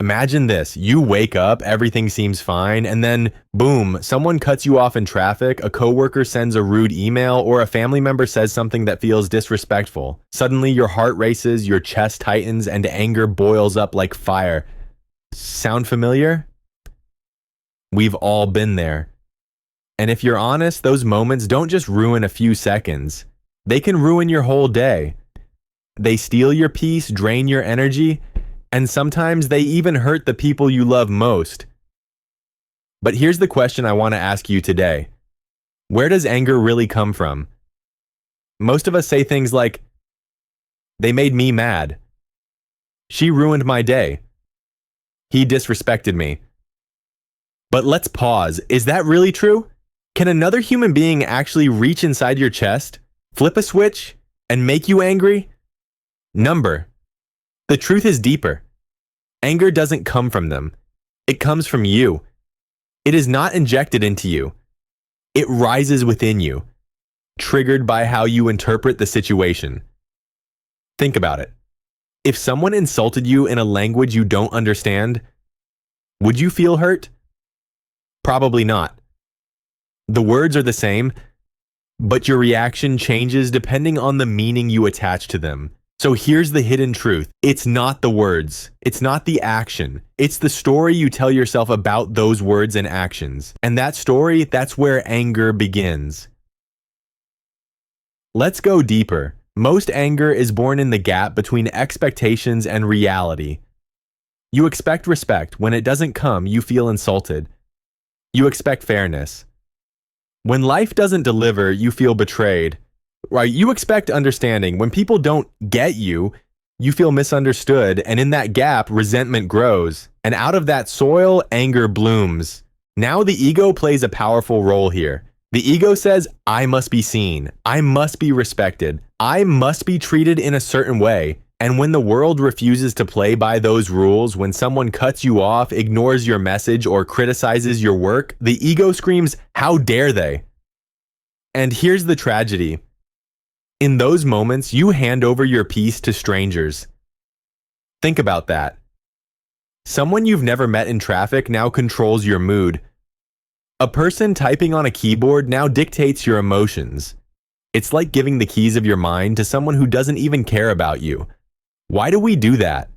Imagine this. You wake up, everything seems fine, and then boom, someone cuts you off in traffic, a coworker sends a rude email, or a family member says something that feels disrespectful. Suddenly your heart races, your chest tightens, and anger boils up like fire. Sound familiar? We've all been there. And if you're honest, those moments don't just ruin a few seconds. They can ruin your whole day. They steal your peace, drain your energy, and sometimes they even hurt the people you love most. But here's the question I want to ask you today. Where does anger really come from? Most of us say things like, "They made me mad. She ruined my day. He disrespected me." But let's pause. Is that really true? Can another human being actually reach inside your chest, flip a switch, and make you angry? Number. The truth is deeper. Anger doesn't come from them. It comes from you. It is not injected into you. It rises within you, triggered by how you interpret the situation. Think about it. If someone insulted you in a language you don't understand, would you feel hurt? Probably not. The words are the same, but your reaction changes depending on the meaning you attach to them. So here's the hidden truth. It's not the words. It's not the action. It's the story you tell yourself about those words and actions. And that story, that's where anger begins. Let's go deeper. Most anger is born in the gap between expectations and reality. You expect respect. When it doesn't come, you feel insulted. You expect fairness. When life doesn't deliver, you feel betrayed. Right? You expect understanding. When people don't get you, you feel misunderstood, and in that gap, resentment grows. And out of that soil, anger blooms. Now the ego plays a powerful role here. The ego says, I must be seen. I must be respected. I must be treated in a certain way. And when the world refuses to play by those rules, when someone cuts you off, ignores your message, or criticizes your work, the ego screams, how dare they? And here's the tragedy. In those moments, you hand over your peace to strangers. Think about that. Someone you've never met in traffic now controls your mood. A person typing on a keyboard now dictates your emotions. It's like giving the keys of your mind to someone who doesn't even care about you. Why do we do that?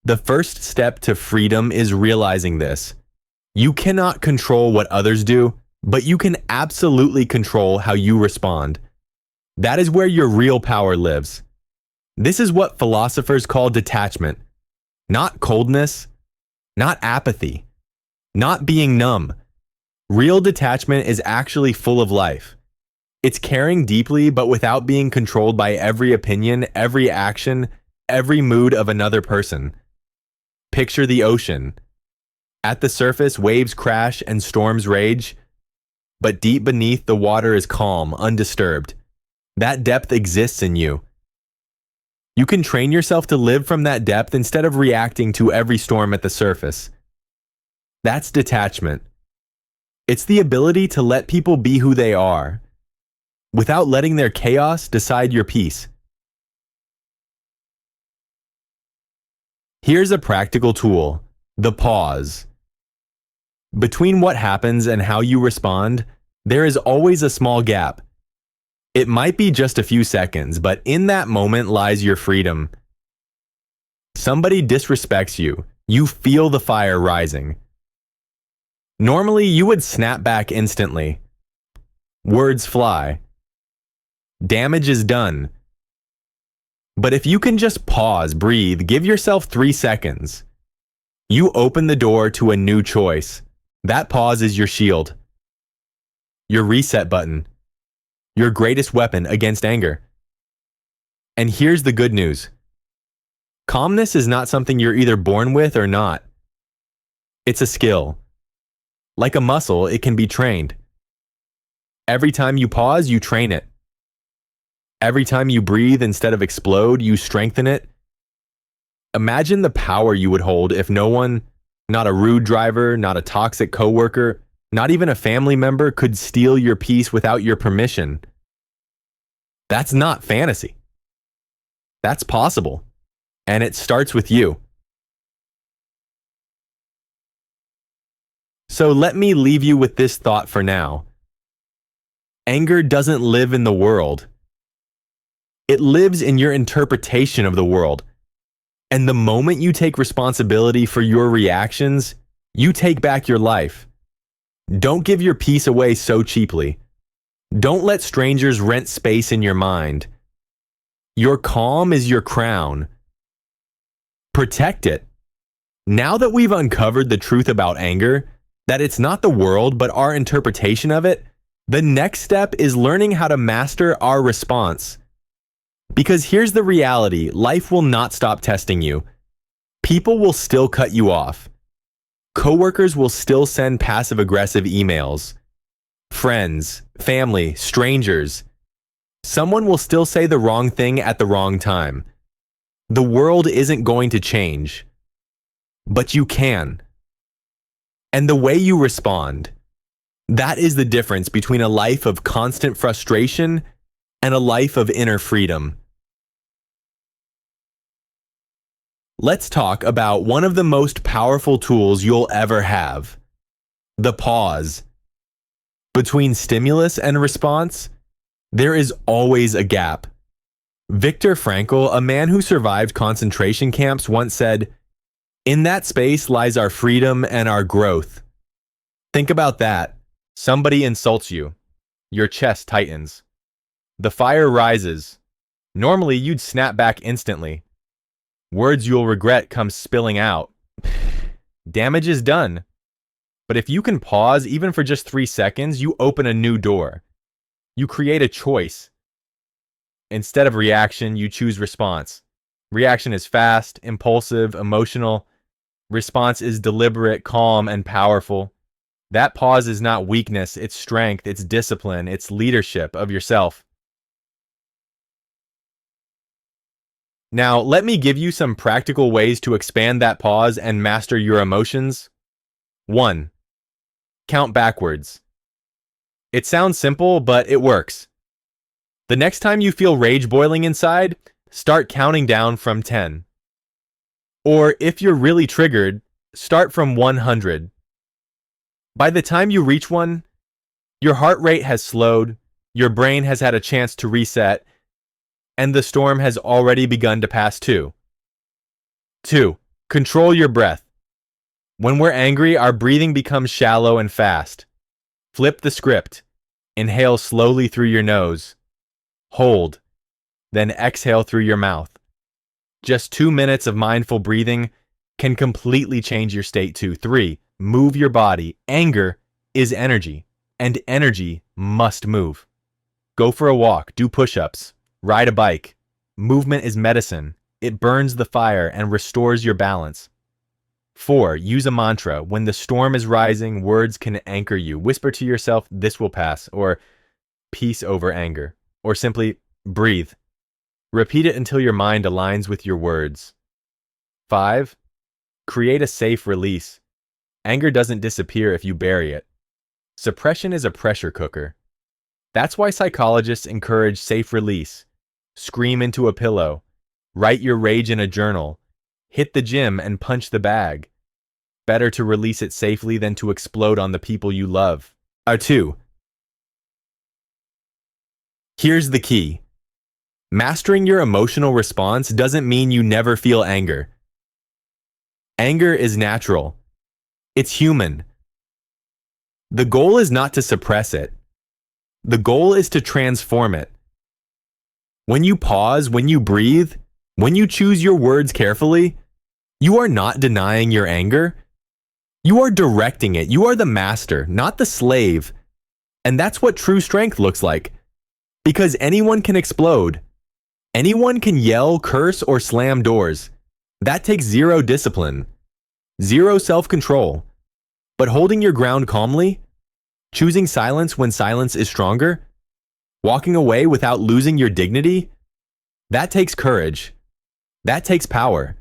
The first step to freedom is realizing this. You cannot control what others do, but you can absolutely control how you respond. That is where your real power lives. This is what philosophers call detachment. Not coldness, not apathy, not being numb. Real detachment is actually full of life. It's caring deeply, but without being controlled by every opinion, every action, every mood of another person. Picture the ocean. At the surface, waves crash and storms rage, but deep beneath, the water is calm, undisturbed. That depth exists in you. You can train yourself to live from that depth instead of reacting to every storm at the surface. That's detachment. It's the ability to let people be who they are, without letting their chaos decide your peace. Here's a practical tool, the pause. Between what happens and how you respond, there is always a small gap. It might be just a few seconds, but in that moment lies your freedom. Somebody disrespects you. You feel the fire rising. Normally, you would snap back instantly. Words fly. Damage is done. But if you can just pause, breathe, give yourself 3 seconds, you open the door to a new choice. That pause is your shield, your reset button, your greatest weapon against anger. And here's the good news. Calmness is not something you're either born with or not. It's a skill. Like a muscle, it can be trained. Every time you pause, you train it. Every time you breathe instead of explode, you strengthen it. Imagine the power you would hold if no one, not a rude driver, not a toxic coworker, not even a family member, could steal your peace without your permission. That's not fantasy. That's possible. And it starts with you. So let me leave you with this thought for now. Anger doesn't live in the world. It lives in your interpretation of the world. And the moment you take responsibility for your reactions, you take back your life. Don't give your peace away so cheaply. Don't let strangers rent space in your mind. Your calm is your crown. Protect it. Now that we've uncovered the truth about anger, that it's not the world but our interpretation of it, the next step is learning how to master our response. Because here's the reality, life will not stop testing you. People will still cut you off. Coworkers will still send passive-aggressive emails. Friends, family, strangers. Someone will still say the wrong thing at the wrong time. The world isn't going to change. But you can. And the way you respond, that is the difference between a life of constant frustration and a life of inner freedom. Let's talk about one of the most powerful tools you'll ever have, the pause. Between stimulus and response, there is always a gap. Viktor Frankl, a man who survived concentration camps, once said, "In that space lies our freedom and our growth." Think about that. Somebody insults you. Your chest tightens. The fire rises. Normally, you'd snap back instantly. Words you'll regret come spilling out. Damage is done. But if you can pause, even for just 3 seconds, you open a new door. You create a choice. Instead of reaction, you choose response. Reaction is fast, impulsive, emotional. Response is deliberate, calm, and powerful. That pause is not weakness, it's strength, it's discipline, it's leadership of yourself. Now, let me give you some practical ways to expand that pause and master your emotions. 1. Count backwards. It sounds simple, but it works. The next time you feel rage boiling inside, start counting down from 10. Or if you're really triggered, start from 100. By the time you reach 1, your heart rate has slowed, your brain has had a chance to reset, and the storm has already begun to pass too. 2. Control your breath. When we're angry, our breathing becomes shallow and fast. Flip the script. Inhale slowly through your nose. Hold. Then exhale through your mouth. Just 2 minutes of mindful breathing can completely change your state too. 3. Move your body. Anger is energy, and energy must move. Go for a walk, do push-ups, ride a bike. Movement is medicine. It burns the fire and restores your balance. 4. Use a mantra. When the storm is rising, words can anchor you. Whisper to yourself, "This will pass," or "Peace over anger," or simply, "Breathe." Repeat it until your mind aligns with your words. 5. Create a safe release. Anger doesn't disappear if you bury it. Suppression is a pressure cooker. That's why psychologists encourage safe release. Scream into a pillow. Write your rage in a journal. Hit the gym and punch the bag. Better to release it safely than to explode on the people you love. 2. Here's the key. Mastering your emotional response doesn't mean you never feel anger. Anger is natural. It's human. The goal is not to suppress it. The goal is to transform it. When you pause, when you breathe, when you choose your words carefully, you are not denying your anger. You are directing it. You are the master, not the slave. And that's what true strength looks like. Because anyone can explode. Anyone can yell, curse, or slam doors. That takes zero discipline, zero self-control. But holding your ground calmly, choosing silence when silence is stronger, walking away without losing your dignity, that takes courage. That takes power.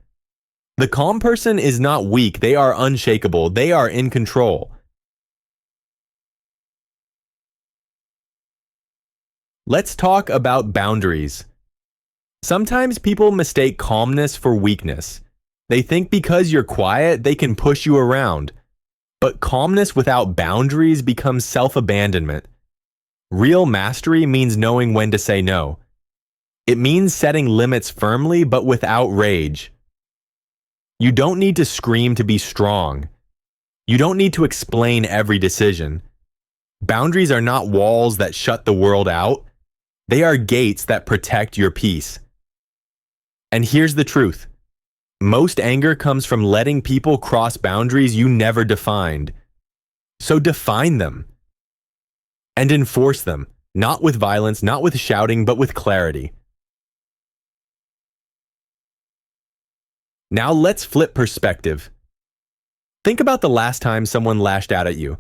The calm person is not weak. They are unshakable. They are in control. Let's talk about boundaries. Sometimes people mistake calmness for weakness. They think because you're quiet, they can push you around. But calmness without boundaries becomes self-abandonment. Real mastery means knowing when to say no. It means setting limits firmly but without rage. You don't need to scream to be strong. You don't need to explain every decision. Boundaries are not walls that shut the world out. They are gates that protect your peace. And here's the truth. Most anger comes from letting people cross boundaries you never defined. So define them. And enforce them, not with violence, not with shouting, but with clarity. Now let's flip perspective. Think about the last time someone lashed out at you.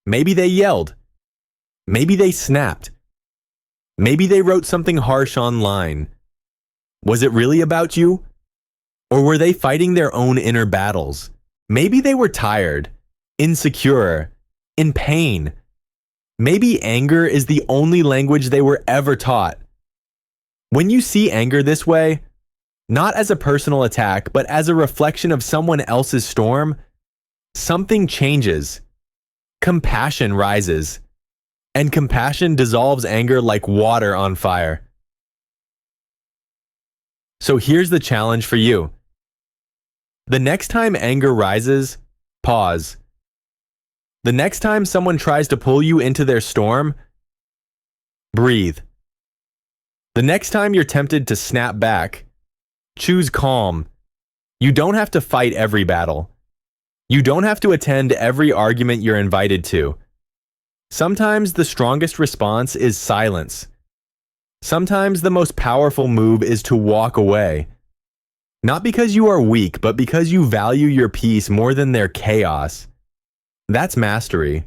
Maybe they yelled. Maybe they snapped. Maybe they wrote something harsh online. Was it really about you? Or were they fighting their own inner battles? Maybe they were tired, insecure, in pain. Maybe anger is the only language they were ever taught. When you see anger this way, not as a personal attack, but as a reflection of someone else's storm, something changes. Compassion rises. And compassion dissolves anger like water on fire. So here's the challenge for you. The next time anger rises, pause. The next time someone tries to pull you into their storm, breathe. The next time you're tempted to snap back, choose calm. You don't have to fight every battle. You don't have to attend every argument you're invited to. Sometimes the strongest response is silence. Sometimes the most powerful move is to walk away. Not because you are weak, but because you value your peace more than their chaos. That's mastery.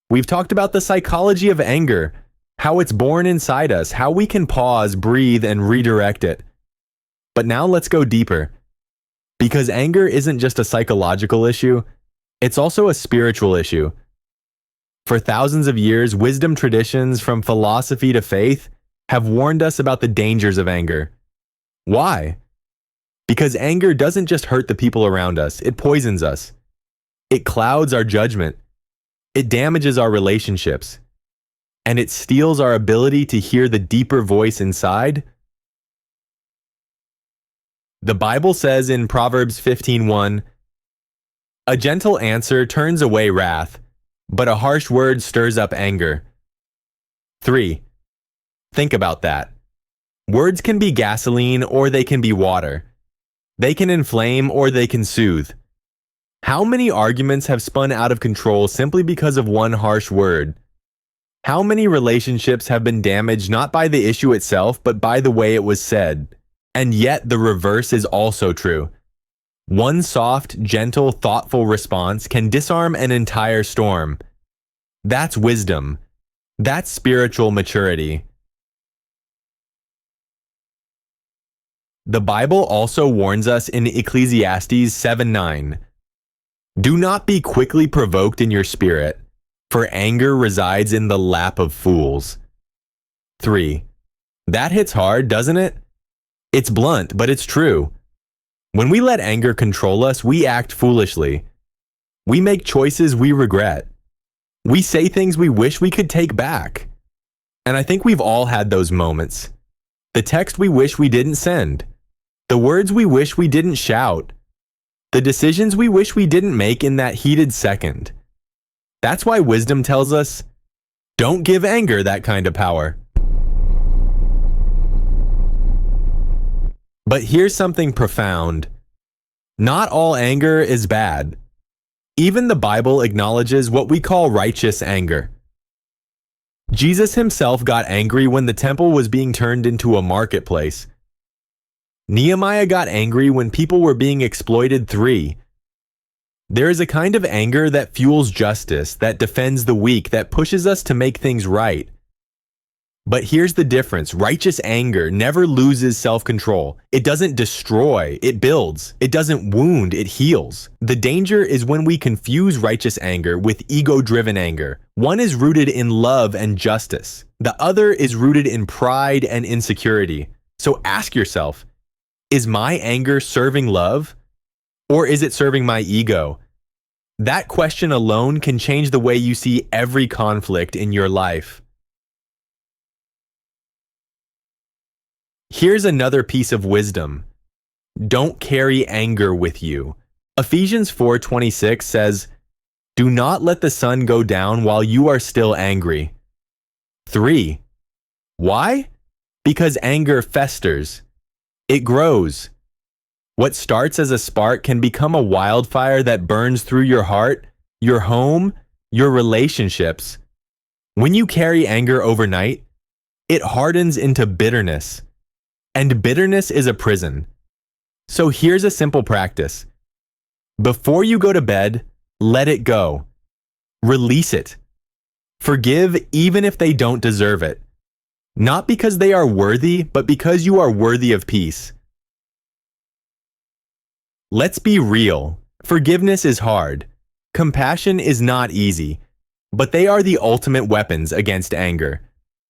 We've talked about the psychology of anger, how it's born inside us, how we can pause, breathe, and redirect it. But now let's go deeper. Because anger isn't just a psychological issue, it's also a spiritual issue. For thousands of years, wisdom traditions from philosophy to faith have warned us about the dangers of anger. Why? Because anger doesn't just hurt the people around us, it poisons us. It clouds our judgment. It damages our relationships. And it steals our ability to hear the deeper voice inside. The Bible says in Proverbs 15:1, "A gentle answer turns away wrath, but a harsh word stirs up anger." 3. Think about that. Words can be gasoline or they can be water. They can inflame or they can soothe. How many arguments have spun out of control simply because of one harsh word? How many relationships have been damaged not by the issue itself, but by the way it was said? And yet the reverse is also true. One soft, gentle, thoughtful response can disarm an entire storm. That's wisdom. That's spiritual maturity. The Bible also warns us in Ecclesiastes 7:9, "Do not be quickly provoked in your spirit, for anger resides in the lap of fools." 3. That hits hard, doesn't it? It's blunt, but it's true. When we let anger control us, we act foolishly. We make choices we regret. We say things we wish we could take back. And I think we've all had those moments. The text we wish we didn't send. The words we wish we didn't shout. The decisions we wish we didn't make in that heated second. That's why wisdom tells us, don't give anger that kind of power. But here's something profound. Not all anger is bad. Even the Bible acknowledges what we call righteous anger. Jesus himself got angry when the temple was being turned into a marketplace. Nehemiah got angry when people were being exploited. 3. There is a kind of anger that fuels justice, that defends the weak, that pushes us to make things right. But here's the difference. Righteous anger never loses self-control. It doesn't destroy, it builds. It doesn't wound, it heals. The danger is when we confuse righteous anger with ego-driven anger. One is rooted in love and justice. The other is rooted in pride and insecurity. So ask yourself, is my anger serving love? Or is it serving my ego? That question alone can change the way you see every conflict in your life. Here's another piece of wisdom. Don't carry anger with you. Ephesians 4:26 says, "Do not let the sun go down while you are still angry." 3. Why? Because anger festers. It grows. What starts as a spark can become a wildfire that burns through your heart, your home, your relationships. When you carry anger overnight, it hardens into bitterness. And bitterness is a prison. So here's a simple practice. Before you go to bed, let it go. Release it. Forgive even if they don't deserve it. Not because they are worthy, but because you are worthy of peace. Let's be real. Forgiveness is hard. Compassion is not easy. But they are the ultimate weapons against anger.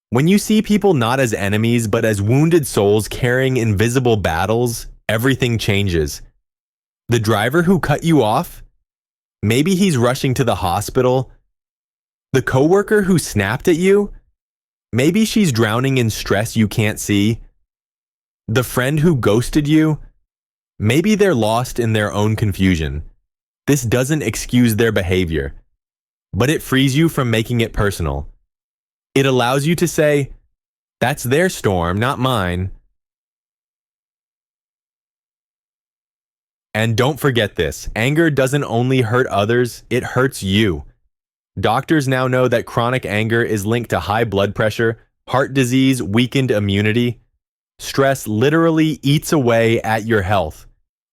When you see people not as enemies, but as wounded souls carrying invisible battles, everything changes. The driver who cut you off? Maybe he's rushing to the hospital. The coworker who snapped at you? Maybe she's drowning in stress you can't see. The friend who ghosted you? Maybe they're lost in their own confusion. This doesn't excuse their behavior, but it frees you from making it personal. It allows you to say, that's their storm, not mine. And don't forget this, anger doesn't only hurt others, it hurts you. Doctors now know that chronic anger is linked to high blood pressure, heart disease, weakened immunity. Stress literally eats away at your health.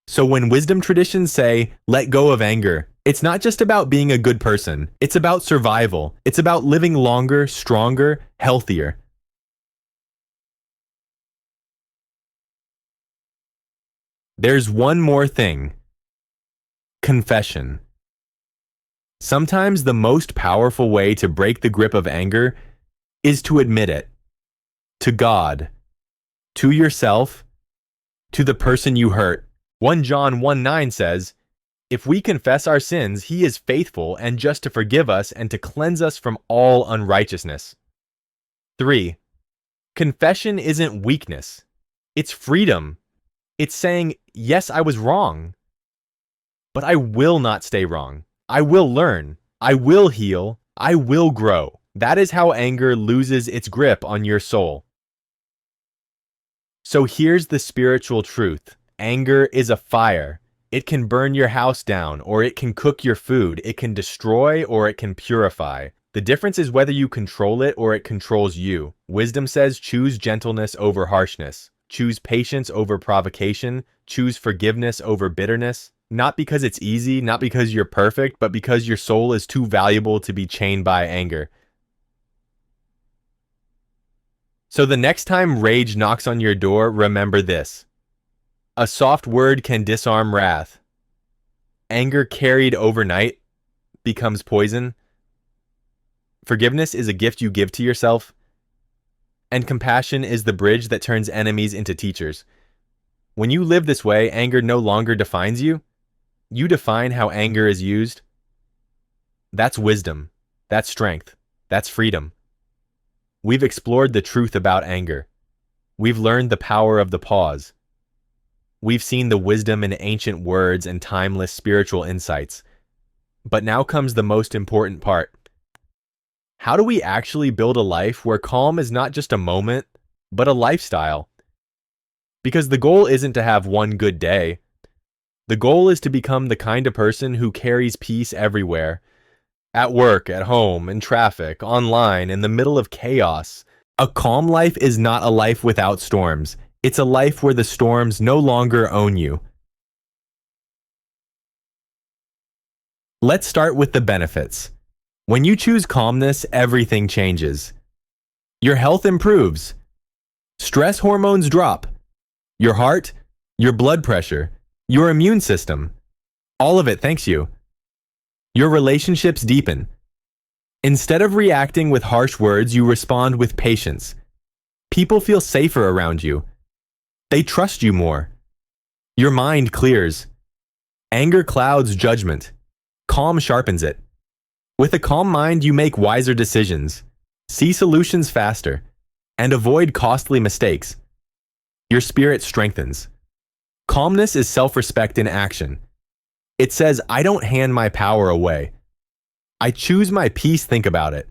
So when wisdom traditions say, let go of anger, it's not just about being a good person. It's about survival. It's about living longer, stronger, healthier. There's one more thing. Confession. Sometimes the most powerful way to break the grip of anger is to admit it. To God. To yourself. To the person you hurt. 1 John 1:9 says, if we confess our sins, he is faithful and just to forgive us and to cleanse us from all unrighteousness. 3. Confession isn't weakness. It's freedom. It's saying, yes, I was wrong. But I will not stay wrong. I will learn. I will heal. I will grow. That is how anger loses its grip on your soul. So here's the spiritual truth. Anger is a fire. It can burn your house down, or it can cook your food. It can destroy, or it can purify. The difference is whether you control it or it controls you. Wisdom says choose gentleness over harshness. Choose patience over provocation. Choose forgiveness over bitterness. Not because it's easy, not because you're perfect, but because your soul is too valuable to be chained by anger. So the next time rage knocks on your door, remember this. A soft word can disarm wrath. Anger carried overnight becomes poison. Forgiveness is a gift you give to yourself. And compassion is the bridge that turns enemies into teachers. When you live this way, anger no longer defines you. You define how anger is used. That's wisdom. That's strength. That's freedom. We've explored the truth about anger. We've learned the power of the pause. We've seen the wisdom in ancient words and timeless spiritual insights. But now comes the most important part. How do we actually build a life where calm is not just a moment, but a lifestyle? Because the goal isn't to have one good day. The goal is to become the kind of person who carries peace everywhere. At work, at home, in traffic, online, in the middle of chaos. A calm life is not a life without storms. It's a life where the storms no longer own you. Let's start with the benefits. When you choose calmness, everything changes. Your health improves. Stress hormones drop. Your heart, your blood pressure, your immune system. All of it thanks you. Your relationships deepen. Instead of reacting with harsh words, you respond with patience. People feel safer around you. They trust you more. Your mind clears. Anger clouds judgment. Calm sharpens it. With a calm mind, you make wiser decisions, see solutions faster, and avoid costly mistakes. Your spirit strengthens. Calmness is self-respect in action. It says, I don't hand my power away. I choose my peace. Think about it.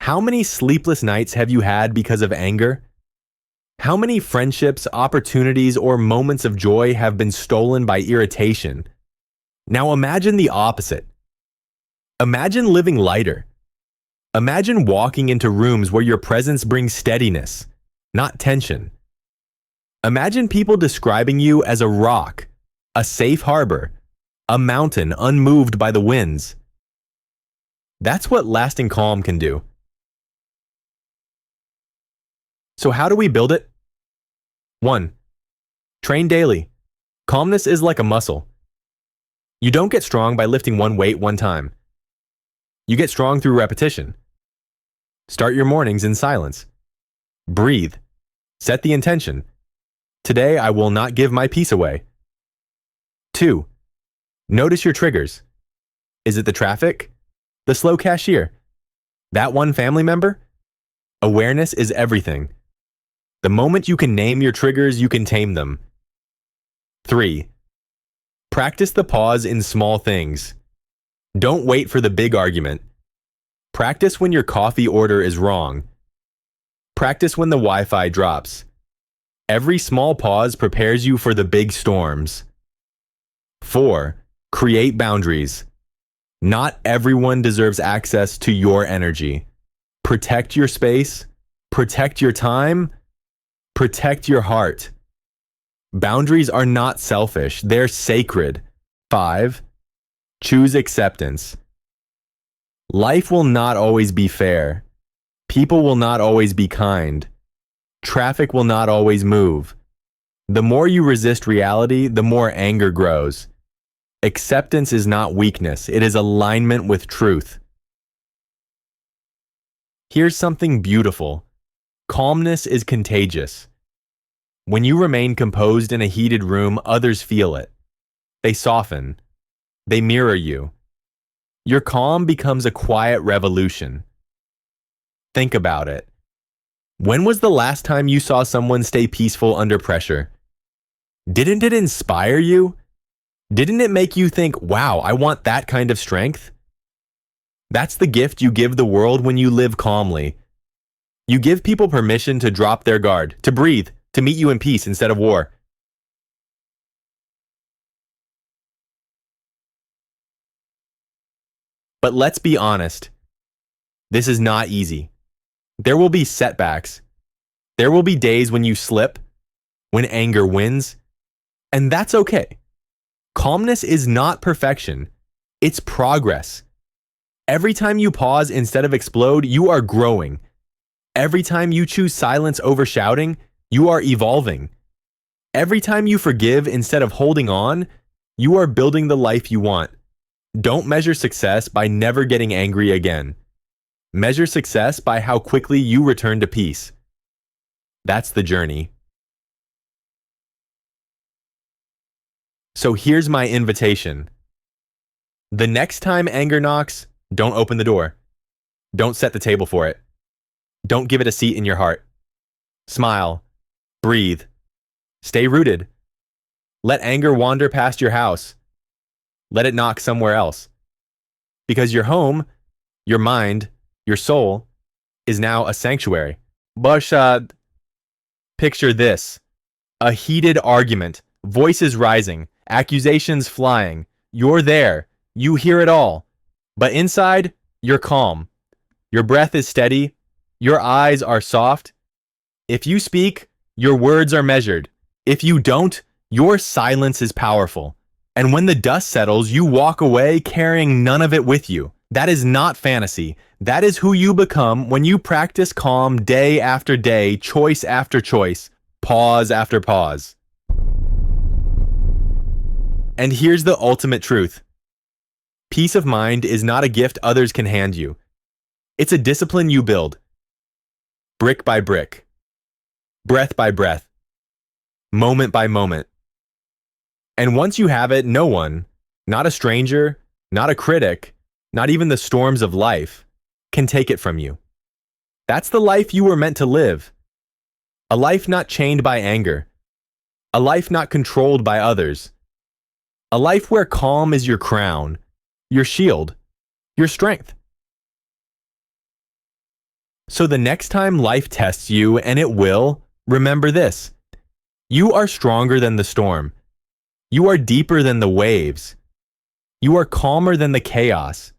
How many sleepless nights have you had because of anger? How many friendships, opportunities, or moments of joy have been stolen by irritation? Now imagine the opposite. Imagine living lighter. Imagine walking into rooms where your presence brings steadiness, not tension. Imagine people describing you as a rock, a safe harbor, a mountain unmoved by the winds. That's what lasting calm can do. So how do we build it? 1. Train daily. Calmness is like a muscle. You don't get strong by lifting one weight one time. You get strong through repetition. Start your mornings in silence. Breathe. Set the intention. Today I will not give my peace away. 2. Notice your triggers. Is it the traffic? The slow cashier? That one family member? Awareness is everything. The moment you can name your triggers, you can tame them. 3. Practice the pause in small things. Don't wait for the big argument. Practice when your coffee order is wrong. Practice when the Wi-Fi drops. Every small pause prepares you for the big storms. 4. Create boundaries. Not everyone deserves access to your energy. Protect your space. Protect your time. Protect your heart. Boundaries are not selfish, they're sacred. 5. Choose acceptance. Life will not always be fair. People will not always be kind. Traffic will not always move. The more you resist reality, the more anger grows. Acceptance is not weakness, it is alignment with truth. Here's something beautiful. Calmness is contagious. When you remain composed in a heated room, others feel it. They soften. They mirror you. Your calm becomes a quiet revolution. Think about it. When was the last time you saw someone stay peaceful under pressure? Didn't it inspire you? Didn't it make you think, wow, I want that kind of strength? That's the gift you give the world when you live calmly. You give people permission to drop their guard, to breathe, to meet you in peace instead of war. But let's be honest. This is not easy. There will be setbacks. There will be days when you slip, when anger wins, and that's okay. Calmness is not perfection. It's progress. Every time you pause instead of explode, you are growing. Every time you choose silence over shouting, you are evolving. Every time you forgive instead of holding on, you are building the life you want. Don't measure success by never getting angry again. Measure success by how quickly you return to peace. That's the journey. So here's my invitation. The next time anger knocks, don't open the door. Don't set the table for it. Don't give it a seat in your heart. Smile. Breathe. Stay rooted. Let anger wander past your house. Let it knock somewhere else. Because your home, your mind, your soul, is now a sanctuary. Bashad. Picture this. A heated argument. Voices rising. Accusations flying. You're there. You hear it all. But inside, you're calm. Your breath is steady. Your eyes are soft. If you speak, your words are measured. If you don't, your silence is powerful. And when the dust settles, you walk away carrying none of it with you. That is not fantasy. That is who you become when you practice calm day after day, choice after choice, pause after pause. And here's the ultimate truth. Peace of mind is not a gift others can hand you. It's a discipline you build, brick by brick, breath by breath, moment by moment. And once you have it, no one, not a stranger, not a critic, not even the storms of life, can take it from you. That's the life you were meant to live. A life not chained by anger. A life not controlled by others. A life where calm is your crown, your shield, your strength. So the next time life tests you, and it will, remember this. You are stronger than the storm. You are deeper than the waves. You are calmer than the chaos.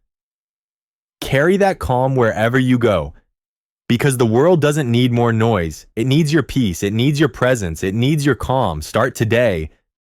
Carry that calm wherever you go, because the world doesn't need more noise. It needs your peace. It needs your presence. It needs your calm. Start today